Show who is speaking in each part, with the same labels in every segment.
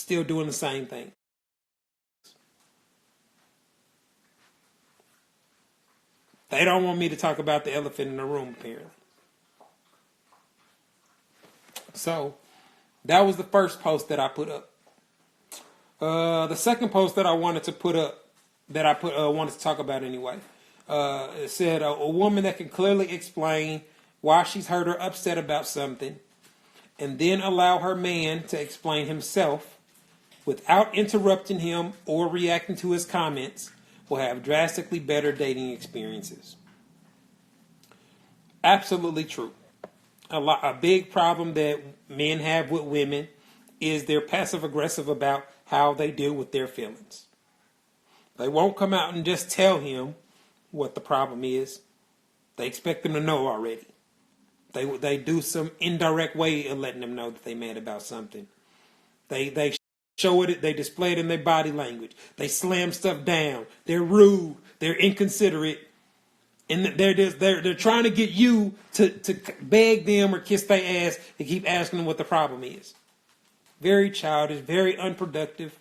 Speaker 1: still doing the same thing. They don't want me to talk about the elephant in the room, apparently. So that was the first post that I put up. The second post that I wanted to put up, that I wanted to talk about anyway, it said a woman that can clearly explain why she's hurt or upset about something, and then allow her man to explain himself without interrupting him or reacting to his comments, will have drastically better dating experiences. Absolutely true. A big problem that men have with women is they're passive aggressive about how they deal with their feelings. They won't come out and just tell him what the problem is. They expect them to know already. They do some indirect way of letting them know that they mad about something. They show it. They display it in their body language. They slam stuff down. They're rude. They're inconsiderate, and they're trying to get you to beg them or kiss their ass and keep asking them what the problem is. Very childish. Very unproductive.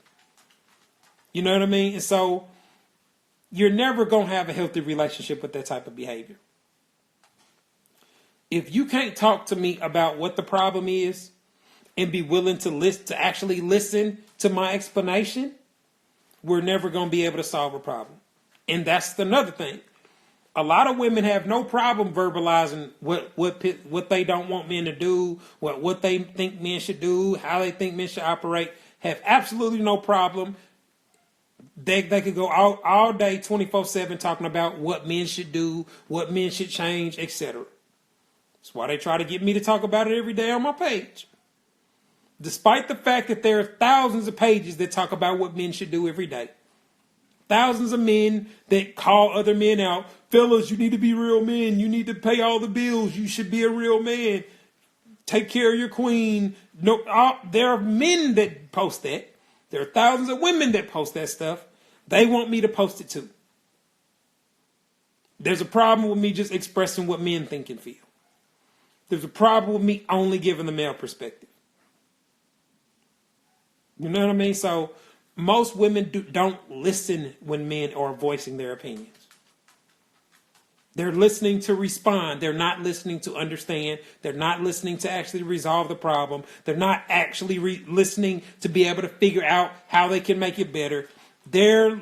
Speaker 1: You know what I mean? And so you're never gonna have a healthy relationship with that type of behavior. If you can't talk to me about what the problem is and be willing to actually listen to my explanation, we're never going to be able to solve a problem. And that's another thing. A lot of women have no problem verbalizing what they don't want men to do, what they think men should do, how they think men should operate. Have absolutely no problem. They could go all day 24/7 talking about what men should do, what men should change, etc. That's why they try to get me to talk about it every day on my page. Despite the fact that there are thousands of pages that talk about what men should do every day. Thousands of men that call other men out. Fellas, you need to be real men. You need to pay all the bills. You should be a real man. Take care of your queen. No, there are men that post that. There are thousands of women that post that stuff. They want me to post it too. There's a problem with me just expressing what men think and feel. There's a problem with me only giving the male perspective. You know what I mean? So most women don't listen when men are voicing their opinions. They're listening to respond. They're not listening to understand. They're not listening to actually resolve the problem. They're not actually listening to be able to figure out how they can make it better. They're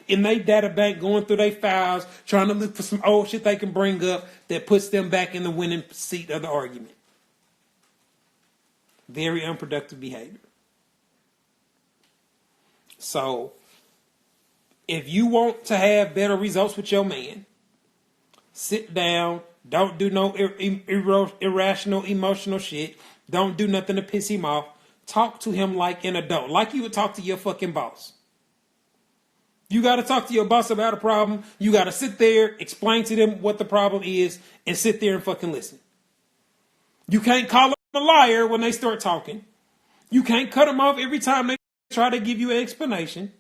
Speaker 1: in their data bank going through their files, trying to look for some old shit they can bring up that puts them back in the winning seat of the argument. Very unproductive behavior. So, if you want to have better results with your man, sit down. Don't do no irrational, emotional shit. Don't do nothing to piss him off. Talk to him like an adult, like you would talk to your fucking boss. You got to talk to your boss about a problem. You got to sit there, explain to them what the problem is, and sit there and fucking listen. You can't call them a liar when they start talking. You can't cut them off every time they try to give you an explanation.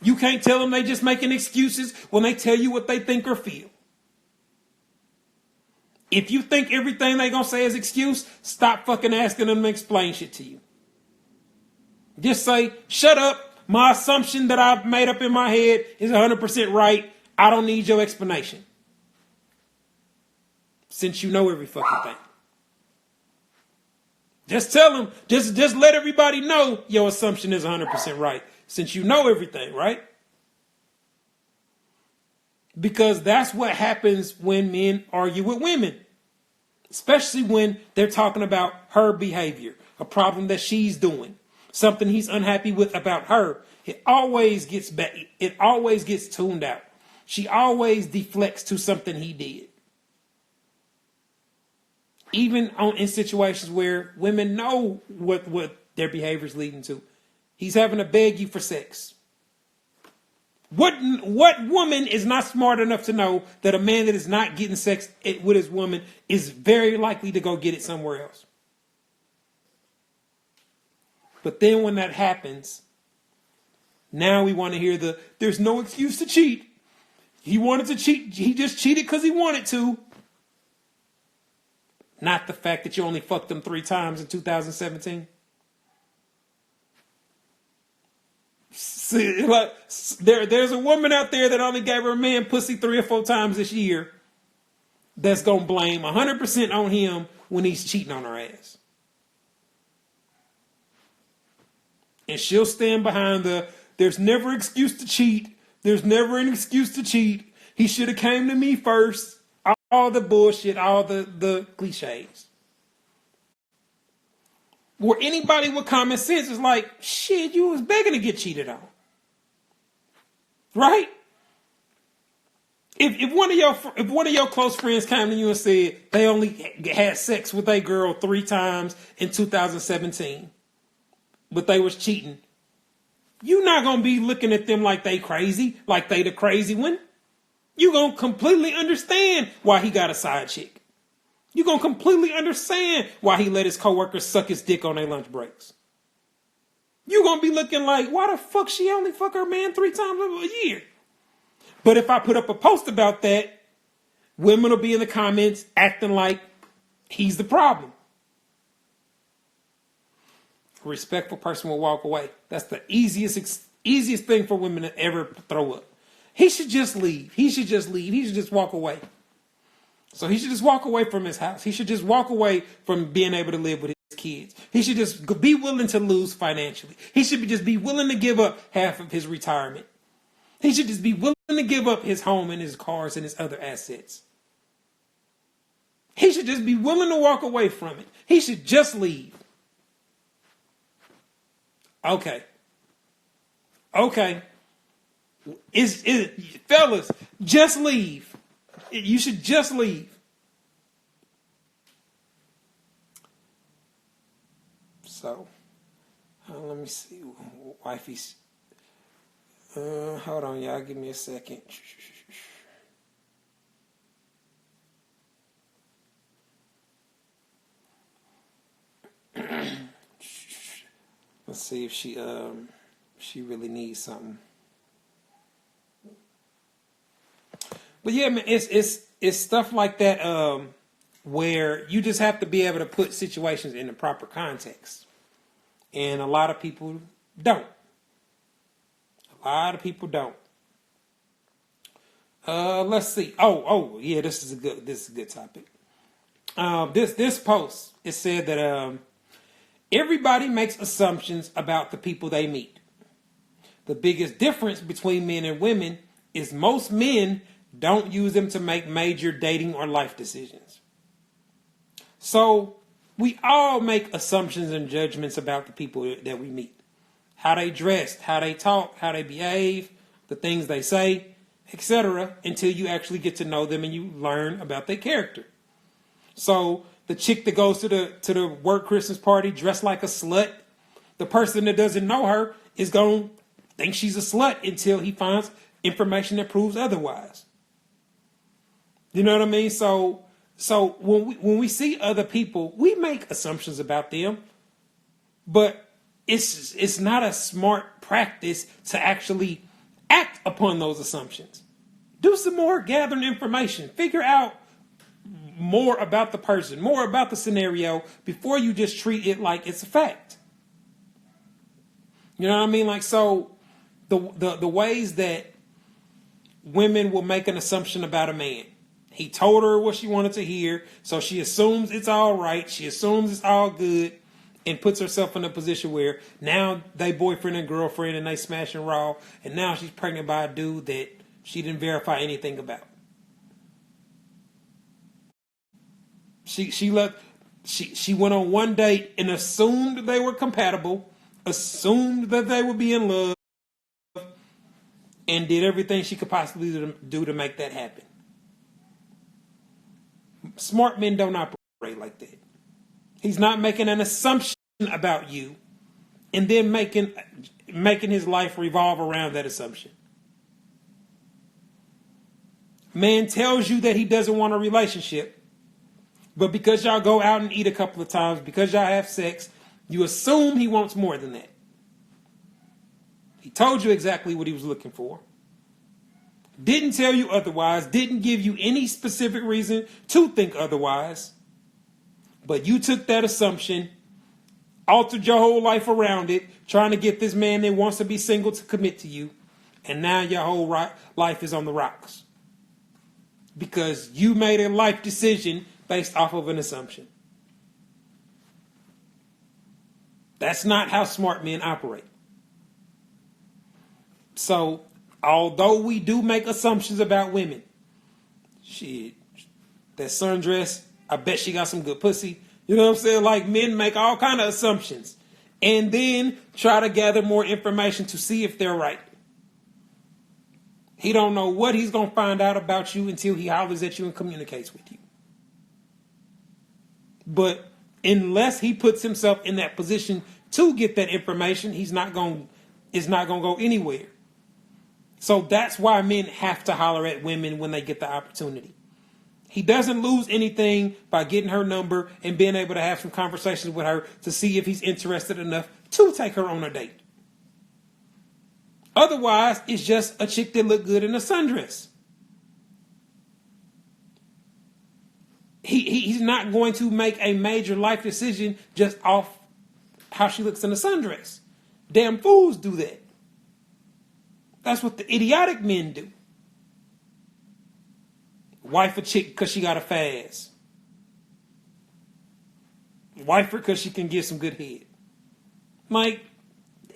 Speaker 1: You can't tell them they just making excuses when they tell you what they think or feel. If you think everything they gonna say is excuse, stop fucking asking them to explain shit to you. Just say, shut up. My assumption that I've made up in my head is 100% right. I don't need your explanation. Since you know every fucking thing. Just tell them, just let everybody know your assumption is 100% right. Since you know everything, right? Because that's what happens when men argue with women. Especially when they're talking about her behavior, a problem that she's doing. Something he's unhappy with about her. It always gets back. It always gets tuned out. She always deflects to something he did. Even in situations where women know what their behavior is leading to. He's having to beg you for sex. What woman is not smart enough to know that a man that is not getting sex with his woman is very likely to go get it somewhere else? But then when that happens, now we want to hear there's no excuse to cheat. He wanted to cheat. He just cheated because he wanted to. Not the fact that you only fucked him 3 times in 2017. See, like there's a woman out there that only gave her man pussy 3 or 4 times this year that's gonna blame 100% on him when he's cheating on her ass. And she'll stand behind there's never an excuse to cheat. There's never an excuse to cheat. He should have came to me first. All the bullshit, all the cliches. Where anybody with common sense is like, shit, you was begging to get cheated on. Right? If one of your close friends came to you and said they only had sex with a girl 3 times in 2017, but they was cheating, you're not going to be looking at them like they crazy, like they the crazy one. You're going to completely understand why he got a side chick. You're going to completely understand why he let his coworkers suck his dick on their lunch breaks. You're going to be looking like, why the fuck she only fuck her man 3 times a year? But if I put up a post about that, women will be in the comments acting like he's the problem. A respectful person will walk away. That's the easiest thing for women to ever throw up. He should just leave. He should just leave. He should just walk away. So he should just walk away from his house. He should just walk away from being able to live with his kids. He should just be willing to lose financially. He should just be willing to give up half of his retirement. He should just be willing to give up his home and his cars and his other assets. He should just be willing to walk away from it. He should just leave. Okay. Fellas, just leave. You should just leave. So, let me see. Wifey's. Hold on, y'all. Give me a second. Let's see if she really needs something. But yeah, man, it's stuff like that where you just have to be able to put situations in the proper context, and a lot of people don't. A lot of people don't. Let's see. Oh, yeah, this is a good topic. This post, it said that everybody makes assumptions about the people they meet. The biggest difference between men and women is most men don't use them to make major dating or life decisions. So we all make assumptions and judgments about the people that we meet. How they dress, how they talk, how they behave, the things they say, etc. until you actually get to know them and you learn about their character. So the chick that goes to the work Christmas party dressed like a slut, the person that doesn't know her is going to think she's a slut until he finds information that proves otherwise. You know what I mean? So when we see other people, we make assumptions about them, but it's not a smart practice to actually act upon those assumptions. Do some more gathering information. Figure out more about the person, more about the scenario before you just treat it like it's a fact. You know what I mean? Like, so the ways that women will make an assumption about a man. He told her what she wanted to hear, so she assumes it's all right. She assumes it's all good and puts herself in a position where now they boyfriend and girlfriend and they smashing raw, and now she's pregnant by a dude that she didn't verify anything about. She went on one date and assumed they were compatible, assumed that they would be in love, and did everything she could possibly do to make that happen. Smart men don't operate like that. He's not making an assumption about you and then making his life revolve around that assumption. Man tells you that he doesn't want a relationship, but because y'all go out and eat a couple of times, because y'all have sex, you assume he wants more than that. He told you exactly what he was looking for. Didn't tell you otherwise, didn't give you any specific reason to think otherwise. But you took that assumption altered your whole life around it, trying to get this man that wants to be single to commit to you. And now your whole life is on the rocks. Because you made a life decision based off of an assumption. That's not how smart men operate. So, although we do make assumptions about women, shit, that sundress, I bet she got some good pussy. You know what I'm saying? Like, men make all kind of assumptions and then try to gather more information to see if they're right. He don't know what he's going to find out about you until he hollers at you and communicates with you. But unless he puts himself in that position to get that information, it's not going to go anywhere. So that's why men have to holler at women when they get the opportunity. He doesn't lose anything by getting her number and being able to have some conversations with her to see if he's interested enough to take her on a date. Otherwise, it's just a chick that look good in a sundress. He's not going to make a major life decision just off how she looks in a sundress. Damn fools do that. That's what the idiotic men do. Wife a chick because she got a fast. Wife her because she can get some good head. Like,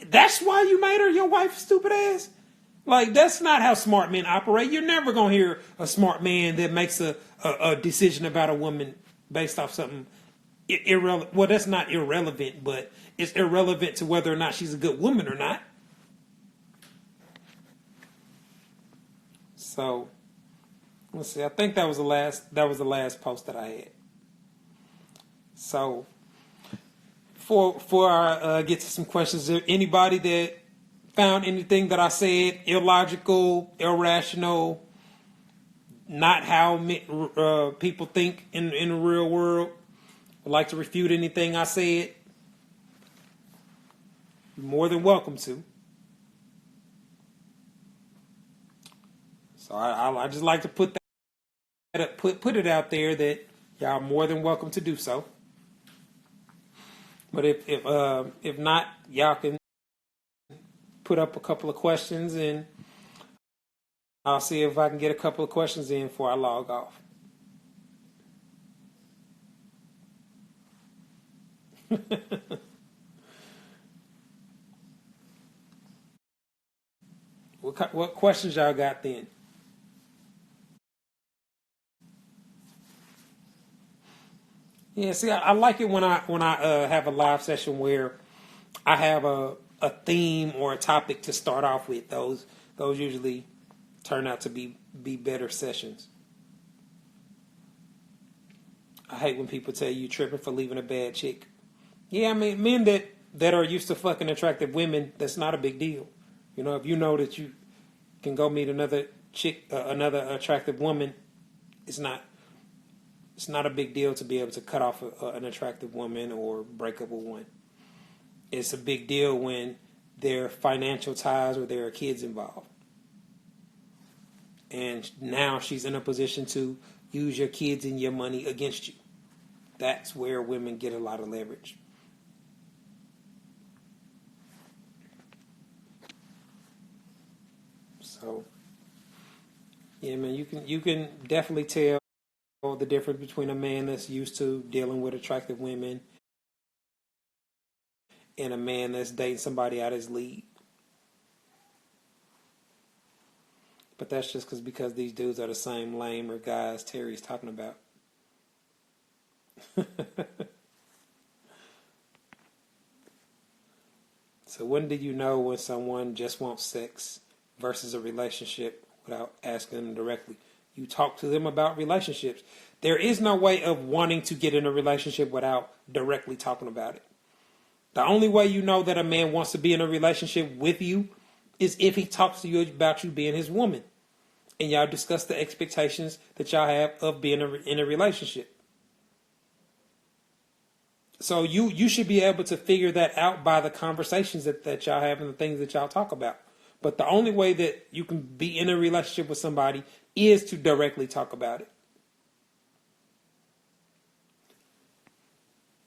Speaker 1: that's why you made her your wife, stupid ass? Like, that's not how smart men operate. You're never going to hear a smart man that makes a decision about a woman based off something irrelevant. Well, that's not irrelevant, but it's irrelevant to whether or not she's a good woman or not. So, let's see. I think that was the last post that I had. So, before I get to some questions, is there anybody that found anything that I said illogical, irrational, not how people think in the real world, would like to refute anything I said? You're more than welcome to. So I just like to put it out there that y'all are more than welcome to do so. But if not, y'all can put up a couple of questions and I'll see if I can get a couple of questions in before I log off. What questions y'all got then? Yeah, see, I like it when I have a live session where I have a theme or a topic to start off with. Those usually turn out to be better sessions. I hate when people tell you tripping for leaving a bad chick. Yeah, I mean, men that are used to fucking attractive women, that's not a big deal. You know, if you know that you can go meet another chick, another attractive woman, it's not a big deal to be able to cut off an attractive woman or break up with one. It's a big deal when there are financial ties or there are kids involved. And now she's in a position to use your kids and your money against you. That's where women get a lot of leverage. So, yeah, man, you can definitely tell the difference between a man that's used to dealing with attractive women and a man that's dating somebody out of his league. But that's just because these dudes are the same lame or guys Terry's talking about. So when did you know when someone just wants sex versus a relationship without asking them directly? You talk to them about relationships. There is no way of wanting to get in a relationship without directly talking about it. The only way you know that a man wants to be in a relationship with you is if he talks to you about you being his woman. And y'all discuss the expectations that y'all have of being in a relationship. So you should be able to figure that out by the conversations that y'all have and the things that y'all talk about. But the only way that you can be in a relationship with somebody is to directly talk about it.